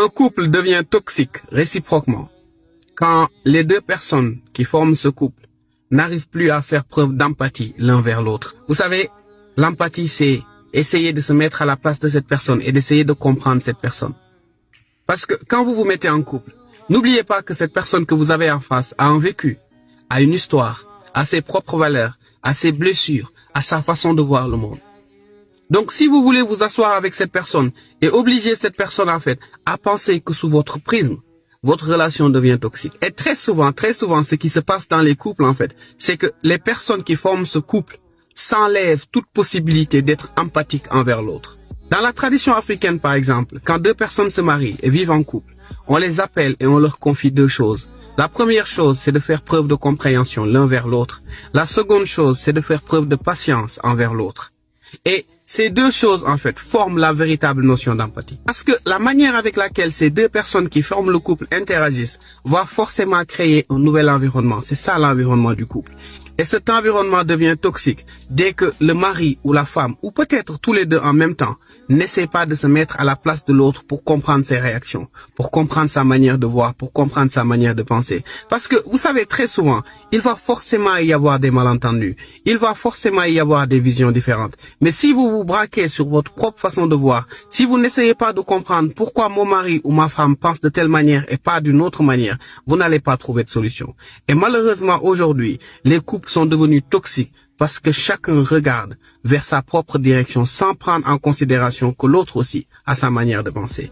Un couple devient toxique réciproquement quand les deux personnes qui forment ce couple n'arrivent plus à faire preuve d'empathie l'un vers l'autre. Vous savez, l'empathie, c'est essayer de se mettre à la place de cette personne et d'essayer de comprendre cette personne. Parce que quand vous vous mettez en couple, n'oubliez pas que cette personne que vous avez en face a un vécu, a une histoire, a ses propres valeurs, a ses blessures, a sa façon de voir le monde. Donc si vous voulez vous asseoir avec cette personne et obliger cette personne en fait à penser que sous votre prisme, votre relation devient toxique. Et très souvent, ce qui se passe dans les couples en fait, c'est que les personnes qui forment ce couple s'enlèvent toute possibilité d'être empathique envers l'autre. Dans la tradition africaine par exemple, quand deux personnes se marient et vivent en couple, on les appelle et on leur confie deux choses. La première chose, c'est de faire preuve de compréhension l'un vers l'autre. La seconde chose, c'est de faire preuve de patience envers l'autre. Et ces deux choses, en fait, forment la véritable notion d'empathie. Parce que la manière avec laquelle ces deux personnes qui forment le couple interagissent va forcément créer un nouvel environnement. C'est ça l'environnement du couple. Et cet environnement devient toxique dès que le mari ou la femme, ou peut-être tous les deux en même temps, n'essaie pas de se mettre à la place de l'autre pour comprendre ses réactions, pour comprendre sa manière de voir, pour comprendre sa manière de penser. Parce que, vous savez, très souvent, il va forcément y avoir des malentendus. Il va forcément y avoir des visions différentes. Mais si vous vous braquez sur votre propre façon de voir, si vous n'essayez pas de comprendre pourquoi mon mari ou ma femme pense de telle manière et pas d'une autre manière, vous n'allez pas trouver de solution. Et malheureusement, aujourd'hui, les couples sont devenus toxiques parce que chacun regarde vers sa propre direction sans prendre en considération que l'autre aussi a sa manière de penser.